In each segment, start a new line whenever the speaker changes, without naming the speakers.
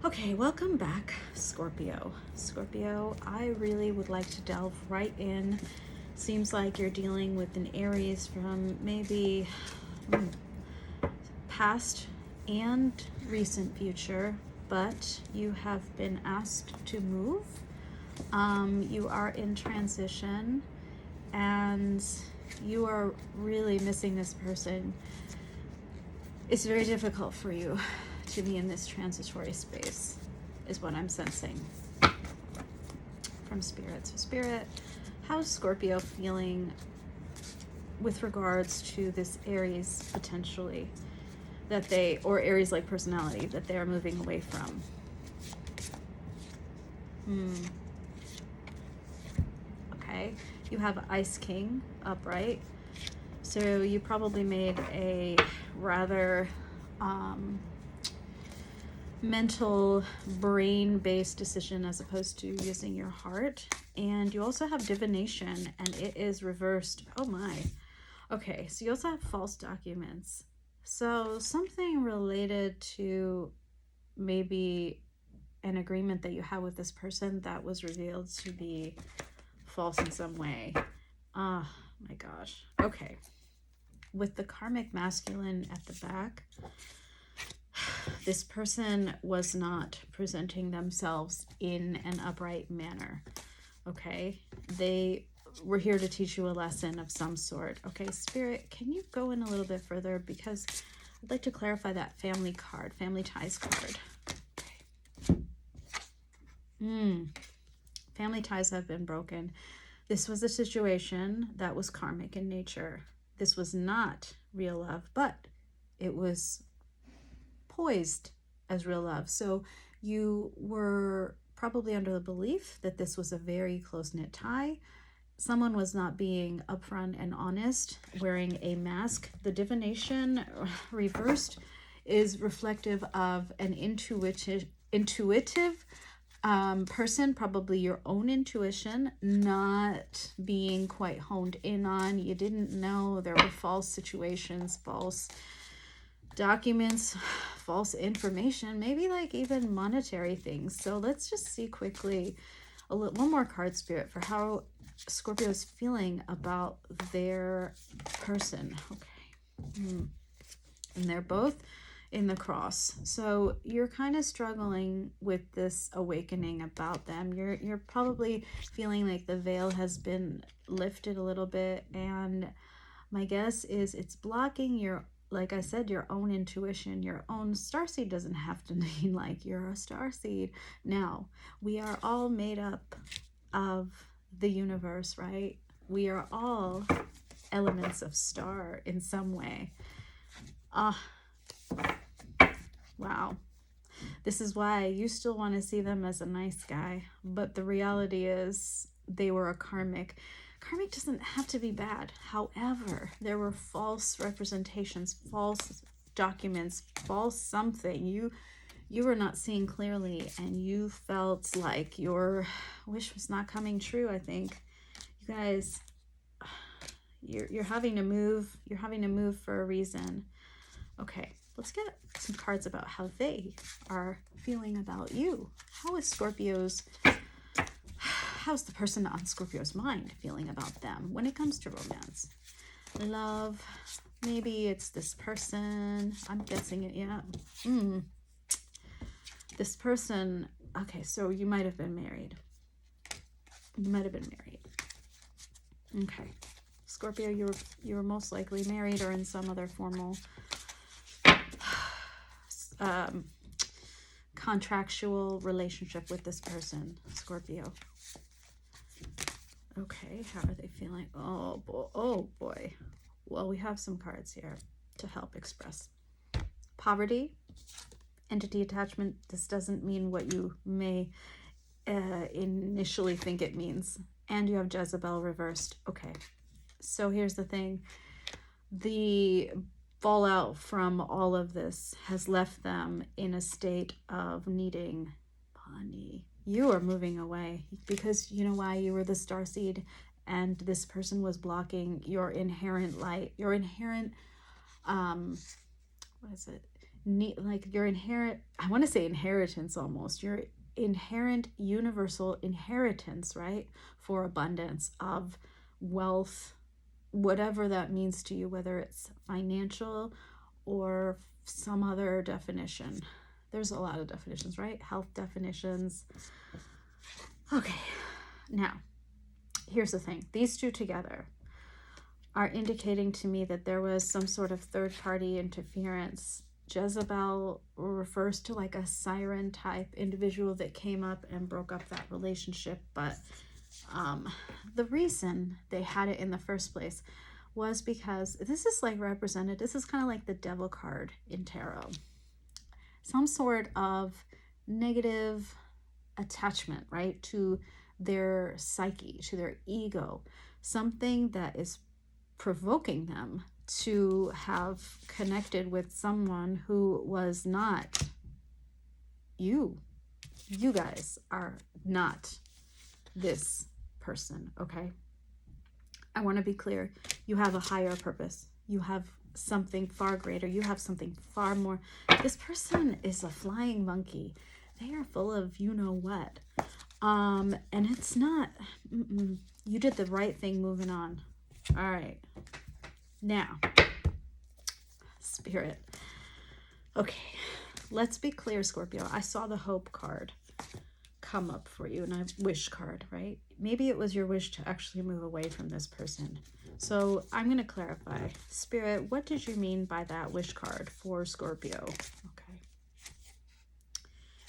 Okay, welcome back, Scorpio. Scorpio, I really would like to delve right in. Seems like you're dealing with an Aries from maybe past and recent future, but you have been asked to move. You are in transition and you are really missing this person. It's very difficult for you to be in this transitory space, is what I'm sensing from Spirit. So Spirit, how's Scorpio feeling with regards to this Aries potentially that they, or Aries like personality that they are moving away from? Okay, you have Ice King upright. So you probably made a rather mental brain-based decision as opposed to using your heart. And you also have divination and it is reversed. Oh my. Okay, so you also have false documents. So something related to maybe an agreement that you had with this person that was revealed to be false in some way. Oh my gosh. Okay, with the karmic masculine at the back, this person was not presenting themselves in an upright manner. Okay, they were here to teach you a lesson of some sort. Okay, Spirit, can you go in a little bit further, because I'd like to clarify that family card, family ties card. Okay. Family ties have been broken. This was a situation that was karmic in nature. This was not real love, but it was poised as real love. So you were probably under the belief that this was a very close-knit tie. Someone was not being upfront and honest, wearing a mask. The divination reversed is reflective of an intuitive person, probably your own intuition, not being quite honed in on. You didn't know there were false situations, false documents, false information, maybe like even monetary things. So let's just see quickly one more card, Spirit, for how Scorpio is feeling about their person. Okay. And they're both in the cross. So you're kind of struggling with this awakening about them. You're probably feeling like the veil has been lifted a little bit, and my guess is it's blocking your, like I said, your own intuition. Your own starseed doesn't have to mean like you're a starseed. Now, we are all made up of the universe, right? We are all elements of star in some way. Wow. This is why you still want to see them as a nice guy, but the reality is they were a karmic. Karmic doesn't have to be bad. However, there were false representations, false documents, false something. You were not seeing clearly, and you felt like your wish was not coming true. I think you guys, you're having to move. You're having to move for a reason. Okay, let's get some cards about how they are feeling about you. How is how's the person on Scorpio's mind feeling about them when it comes to romance? Love, maybe it's this person. I'm guessing it, yeah. This person, okay, so you might have been married. You might have been married. Okay. Scorpio, you were most likely married or in some other formal contractual relationship with this person, Scorpio. Okay, how are they feeling? Oh boy. Well, we have some cards here to help express. Poverty, entity attachment. This doesn't mean what you may initially think it means. And you have Jezebel reversed. Okay, so here's the thing. The fallout from all of this has left them in a state of needing money. You are moving away because you know why? You were the starseed, and this person was blocking your inherent light, your inherent like your inherent, I want to say inheritance almost, your inherent universal inheritance, right? For abundance of wealth, whatever that means to you, whether it's financial or some other definition. There's a lot of definitions, right? Health definitions. Okay, now, here's the thing. These two together are indicating to me that there was some sort of third-party interference. Jezebel refers to like a siren type individual that came up and broke up that relationship, but the reason they had it in the first place was because this is like represented, this is kind of like the devil card in tarot. Some sort of negative attachment, right, to their psyche, to their ego, something that is provoking them to have connected with someone who was not you. You guys are not this person, okay? I want to be clear. You have a higher purpose. You have something far greater. You have something far more. This person is a flying monkey. They are full of you know what. And it's not, you did the right thing moving on. All right. Now, Spirit. Okay, let's be clear, Scorpio. I saw the hope card come up for you, and a wish card, right? Maybe it was your wish to actually move away from this person. So I'm going to clarify. Spirit, what did you mean by that wish card for Scorpio? Okay.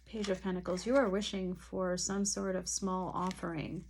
Page of Pentacles. You are wishing for some sort of small offering,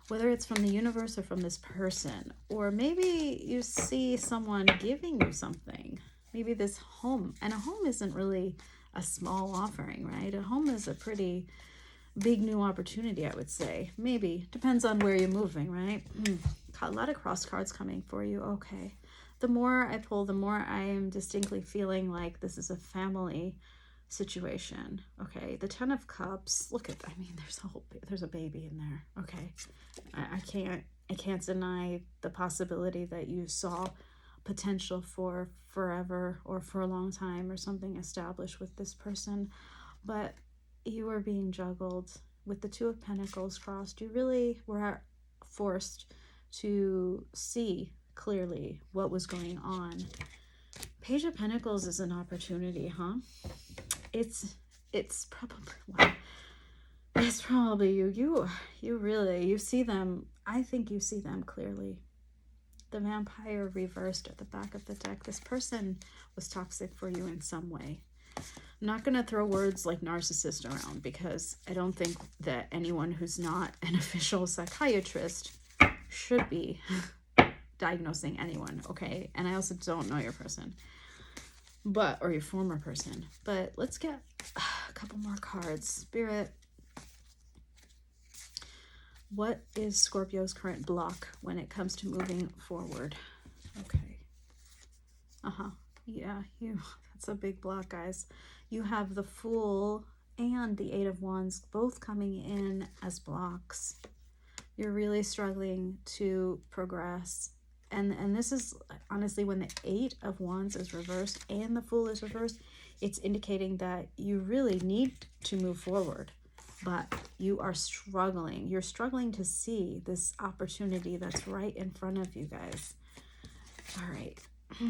whether it's from the universe or from this person, or maybe you see someone giving you something, maybe this home, and a home isn't really a small offering, right? A home is a pretty big new opportunity, I would say. Maybe, depends on where you're moving, right? A lot of cross cards coming for you. Okay, the more I pull, the more I am distinctly feeling like this is a family situation. Okay, the Ten of Cups, look at, I mean, there's a baby in there. Okay, I can't deny the possibility that you saw potential for forever or for a long time or something established with this person, but you were being juggled with the Two of Pentacles crossed. You really were forced to see clearly what was going on. Page of Pentacles is an opportunity, huh? It's probably, wow, it's probably you really, you see them. I think you see them clearly. The Vampire reversed at the back of the deck. This person was toxic for you in some way. I'm not going to throw words like narcissist around, because I don't think that anyone who's not an official psychiatrist should be diagnosing anyone, okay? And I also don't know your person, or your former person. But let's get a couple more cards. Spirit, what is Scorpio's current block when it comes to moving forward? Okay. Yeah, that's a big block, guys. You have the Fool and the Eight of Wands both coming in as blocks. You're really struggling to progress. And this is honestly, when the Eight of Wands is reversed and the Fool is reversed, it's indicating that you really need to move forward, but you are struggling. You're struggling to see this opportunity that's right in front of you guys. All right. All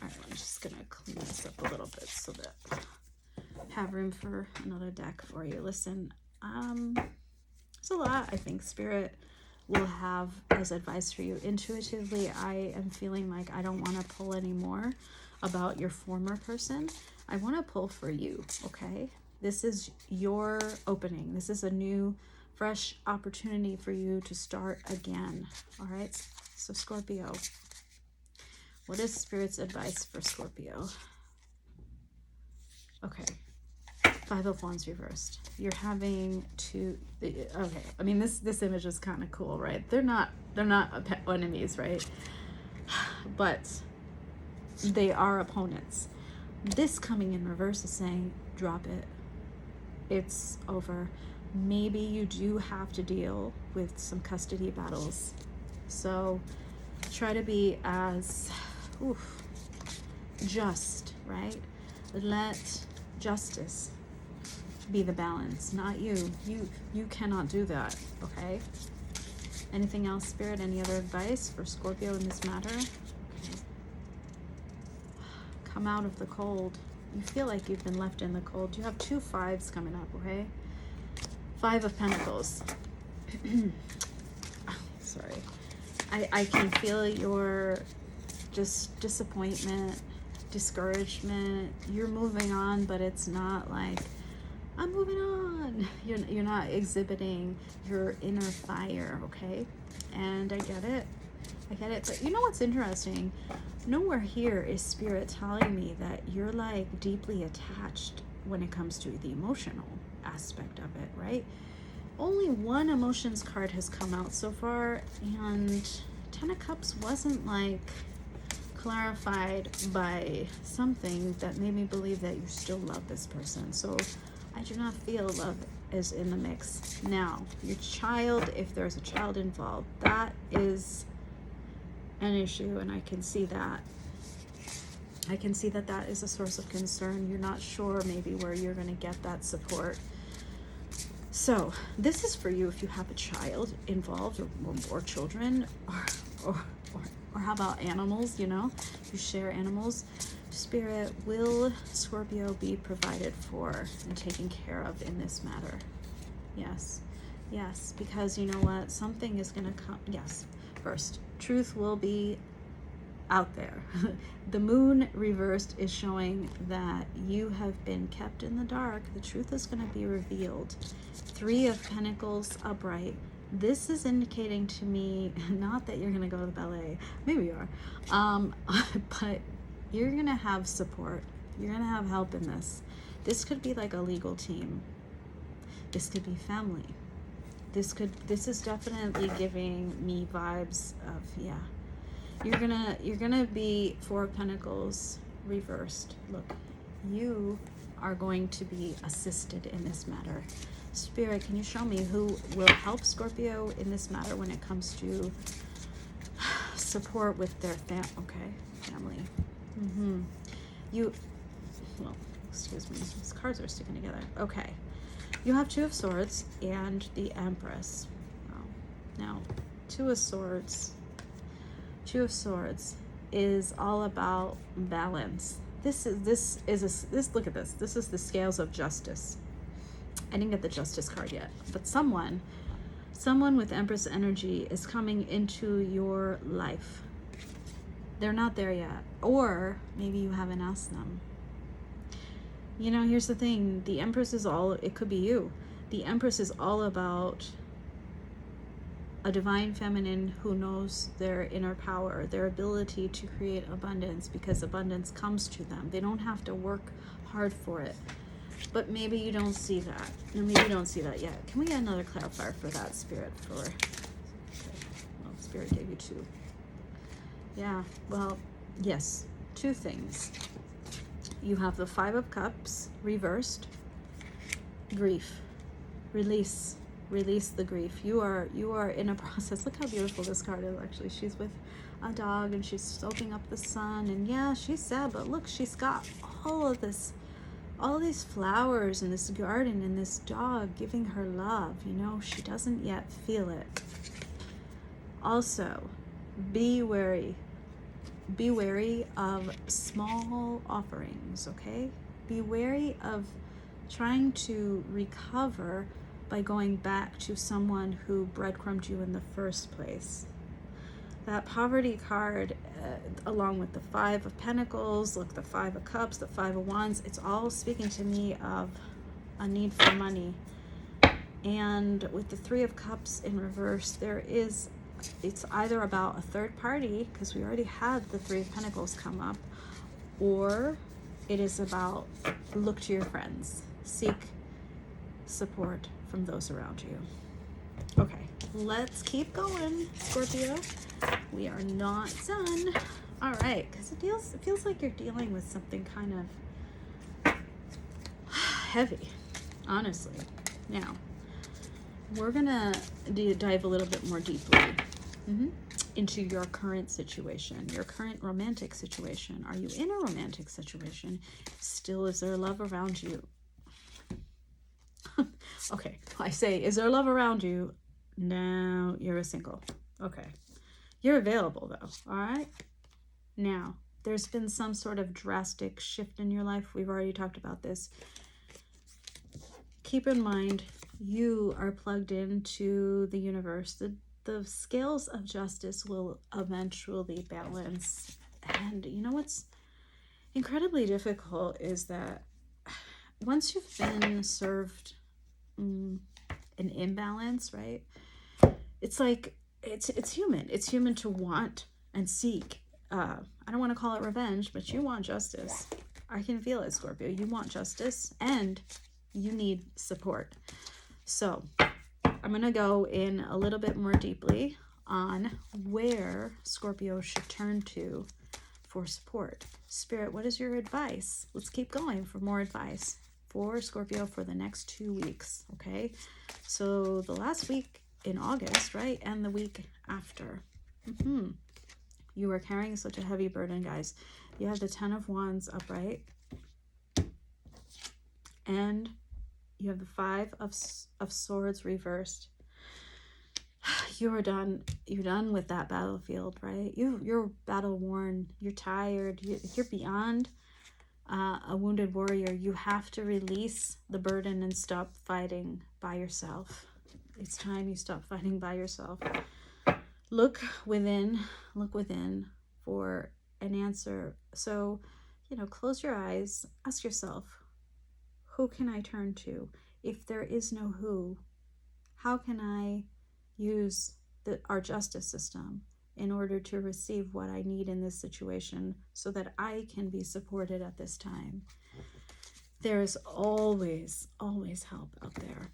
right, I'm just going to clean this up a little bit so that I have room for another deck for you. Listen, there's a lot I think Spirit will have as advice for you. Intuitively, I am feeling like I don't want to pull anymore about your former person. I want to pull for you, okay? This is your opening. This is a new, fresh opportunity for you to start again, all right? So Scorpio, what is Spirit's advice for Scorpio? Okay. Five of Wands reversed. You're having to, okay, I mean, this image is kind of cool, right? They're not enemies, right? But they are opponents. This coming in reverse is saying, drop it. It's over. Maybe you do have to deal with some custody battles. So try to be as just, right? Let justice be the balance, not you. You cannot do that, okay? Anything else, Spirit? Any other advice for Scorpio in this matter? Okay. Come out of the cold. You feel like you've been left in the cold. You have 2 5s coming up, okay? 5 of Pentacles. Sorry. I can feel your just disappointment, discouragement. You're moving on, but it's not like, I'm moving on. You're not exhibiting your inner fire, okay? And I get it. But you know what's interesting? Nowhere here is Spirit telling me that you're like deeply attached when it comes to the emotional aspect of it, right? Only 1 emotions card has come out so far, and 10 of Cups wasn't like clarified by something that made me believe that you still love this person. So I do not feel love is in the mix. Now, your child, if there's a child involved, that is an issue, and I can see that. I can see that that is a source of concern. You're not sure maybe where you're going to get that support. So this is for you if you have a child involved, or children, or how about animals, you know, you share animals. Spirit, will Scorpio be provided for and taken care of in this matter? Yes, because you know what, something is going to come. Yes, first, truth will be out there. The moon reversed is showing that you have been kept in the dark. The truth is going to be revealed. 3 of Pentacles upright. This is indicating to me not that you're going to go to the ballet. Maybe you are. But you're going to have support. You're going to have help in this. This could be like a legal team. This could be family. This is definitely giving me vibes of, yeah. You're gonna be 4 of Pentacles reversed. Look, you are going to be assisted in this matter. Spirit, can you show me who will help Scorpio in this matter when it comes to support with their family? Well, excuse me, these cards are sticking together. Okay, you have 2 of Swords and the Empress. Now, 2 of Swords is all about balance. This look at this. This is the scales of justice. I didn't get the Justice card yet, but someone with Empress energy is coming into your life. They're not there yet, or maybe you haven't asked them. You know, here's the thing. The Empress is it could be you. The Empress is all about a divine feminine who knows their inner power, their ability to create abundance, because abundance comes to them. They don't have to work hard for it. But maybe you don't see that. Maybe you don't see that yet. Can we get another clarifier for that, Spirit? Well, Spirit gave you 2. Yeah, well, yes, 2 things. You have the 5 of Cups reversed. Grief. Release the grief. You are in a process. Look how beautiful this card is. Actually, she's with a dog and she's soaking up the sun, and yeah, she's sad, but look, she's got all these flowers in this garden and this dog giving her love. You know, she doesn't yet feel it. Also, be wary of small offerings, okay? Be wary of trying to recover by going back to someone who breadcrumbed you in the first place. That poverty card, along with the 5 of Pentacles, look, the 5 of Cups, the 5 of Wands, it's all speaking to me of a need for money. And with the 3 of Cups in reverse, it's either about a third party, because we already had the 3 of Pentacles come up, or it is about look to your friends, seek support from those around you. Okay, let's keep going, Scorpio. We are not done. All right, because it feels like you're dealing with something kind of heavy, honestly. Now, we're gonna dive a little bit more deeply. into your current situation, your current romantic situation. Are you in a romantic situation? Still, is there love around you? Okay, I say, is there love around you? No, you're a single. Okay. You're available though, all right? Now, there's been some sort of drastic shift in your life. We've already talked about this. Keep in mind, you are plugged into the universe. The scales of justice will eventually balance. And you know what's incredibly difficult is that once you've been served an imbalance, right? It's like, it's human. It's human to want and seek. I don't want to call it revenge, but you want justice. I can feel it, Scorpio. You want justice and you need support. So I'm going to go in a little bit more deeply on where Scorpio should turn to for support. Spirit, what is your advice? Let's keep going for more advice for Scorpio for the next 2 weeks, okay? So the last week in August, right? And the week after. You are carrying such a heavy burden, guys. You have the 10 of Wands upright. And you have the 5 of Swords reversed. You are done. You're done with that battlefield, right? You're battle worn. You're tired. You're beyond a wounded warrior. You have to release the burden and stop fighting by yourself. It's time you stop fighting by yourself. Look within for an answer. So, close your eyes. Ask yourself, who can I turn to? If there is no who, how can I use our justice system in order to receive what I need in this situation so that I can be supported at this time? There is always, always help out there.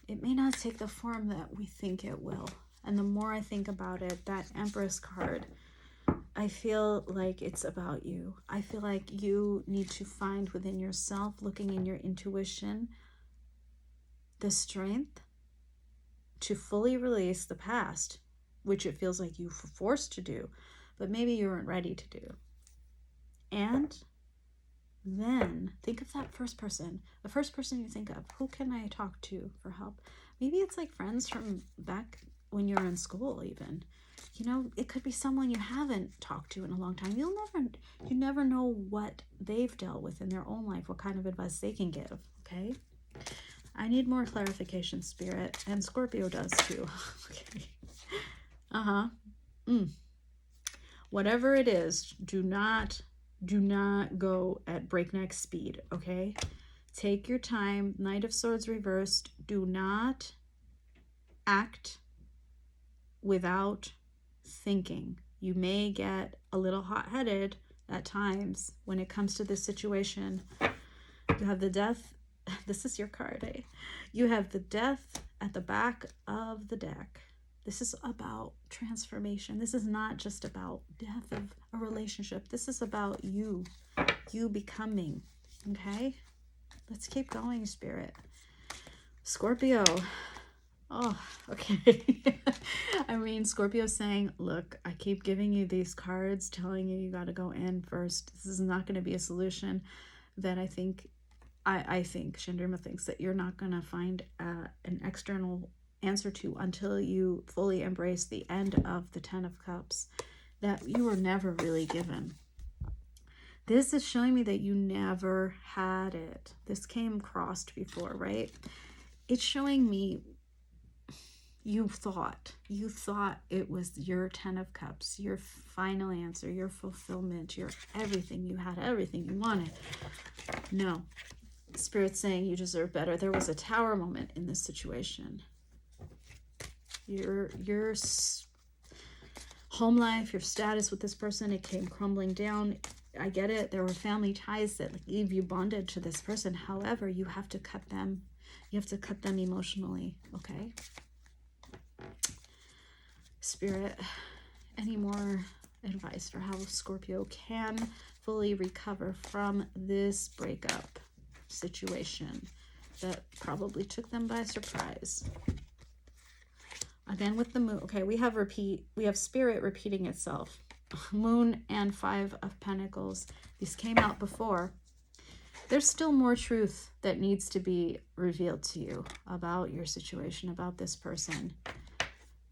It may not take the form that we think it will. And the more I think about it, that Empress card, I feel like it's about you. I feel like you need to find within yourself, looking in your intuition, the strength to fully release the past, which it feels like you were forced to do, but maybe you weren't ready to do. And then think of that first person, the first person you think of. Who can I talk to for help? Maybe it's like friends from back when you're in school even. It could be someone you haven't talked to in a long time. You never know what they've dealt with in their own life, what kind of advice they can give, okay? I need more clarification, Spirit, and Scorpio does too. Okay. Whatever it is, do not go at breakneck speed, okay? Take your time. Knight of Swords reversed. Do not act without thinking. You may get a little hot-headed at times when it comes to this situation. You have the Death. This is your card, eh? You have the Death at the back of the deck. This is about transformation. This is not just about death of a relationship. This is about you becoming, okay? Let's keep going, Spirit. Scorpio. Oh, okay. I mean, Scorpio's saying, look, I keep giving you these cards, telling you got to go in first. This is not going to be a solution that I think Chandrima thinks that you're not going to find an external answer to until you fully embrace the end of the 10 of Cups that you were never really given. This is showing me that you never had it. This came crossed before, right? It's showing me you thought it was your 10 of Cups, your final answer, your fulfillment, your everything. You had everything you wanted. No. Spirit's saying you deserve better. There was a tower moment in this situation. Your home life, your status with this person, it came crumbling down. I get it. There were family ties that leave you bonded to this person. However, you have to cut them. You have to cut them emotionally, okay? Spirit, any more advice for how Scorpio can fully recover from this breakup situation that probably took them by surprise? Again with the moon. Okay, we have spirit repeating itself. Moon and 5 of Pentacles. These came out before. There's still more truth that needs to be revealed to you about your situation, about this person.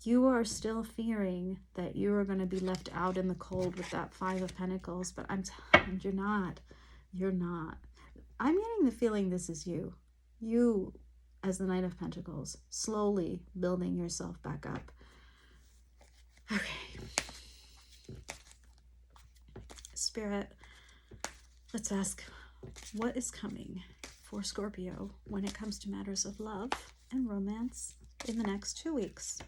You are still fearing that you are going to be left out in the cold with that 5 of Pentacles, but I'm telling you, you're not. You're not. I'm getting the feeling this is you. You, as the Knight of Pentacles, slowly building yourself back up. Okay. Spirit, let's ask, what is coming for Scorpio when it comes to matters of love and romance in the next 2 weeks?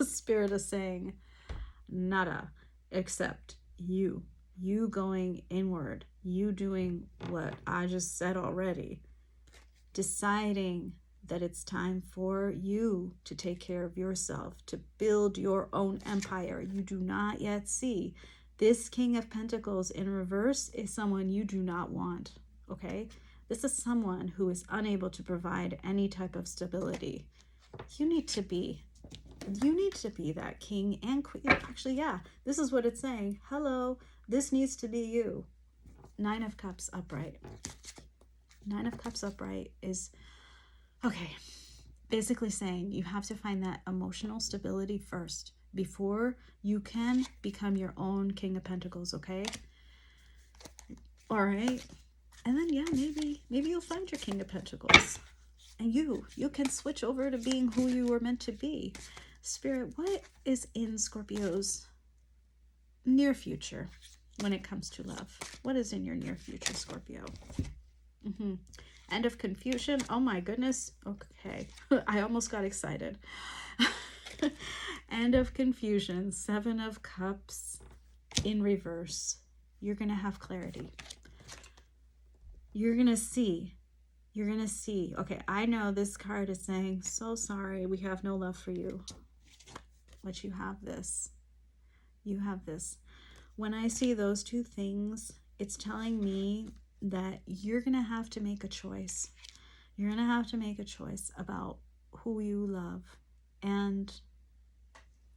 Spirit is saying nada, except you going inward, you doing what I just said already, deciding that it's time for you to take care of yourself, to build your own empire. You do not yet see. This King of Pentacles in reverse is someone you do not want, okay? This is someone who is unable to provide any type of stability. You need to be that king and queen. Actually, yeah, this is what it's saying. Hello, this needs to be you. 9 of Cups upright. 9 of Cups upright is, okay, basically saying you have to find that emotional stability first before you can become your own King of Pentacles, okay? All right. And then, yeah, maybe you'll find your King of Pentacles. And you can switch over to being who you were meant to be. Spirit, what is in Scorpio's near future when it comes to love? What is in your near future, Scorpio? End of confusion. Oh my goodness. Okay. I almost got excited. End of confusion. 7 of Cups in reverse. You're going to have clarity. You're going to see. You're going to see. Okay, I know this card is saying, so sorry, we have no love for you. But you have this. You have this. When I see those two things, it's telling me that you're going to have to make a choice. You're going to have to make a choice about who you love. And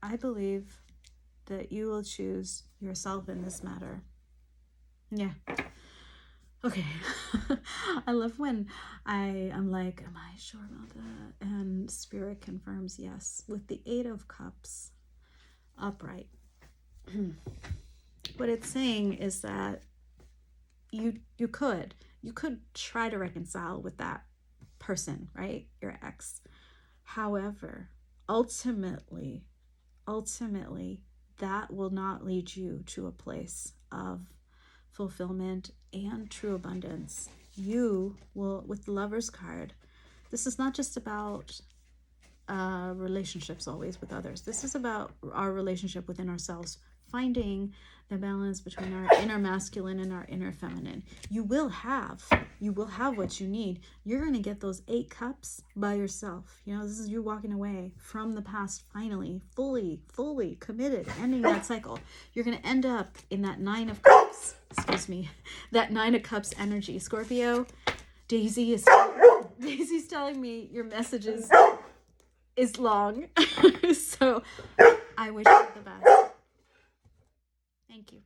I believe that you will choose yourself in this matter. Yeah. Okay. I love when I am like, am I sure about that? And Spirit confirms yes, with the 8 of Cups upright. What it's saying is that you could try to reconcile with that person, right? Your ex. However, ultimately, that will not lead you to a place of fulfillment and true abundance. You will, with the Lover's card, this is not just about relationships always with others. This is about our relationship within ourselves, finding the balance between our inner masculine and our inner feminine. You will have what you need. You're going to get those 8 cups by yourself. You know, this is you walking away from the past, finally, fully committed, ending that cycle. You're going to end up in that 9 of Cups, that 9 of Cups energy. Scorpio, Daisy's telling me your message is long. So I wish you the best. Thank you.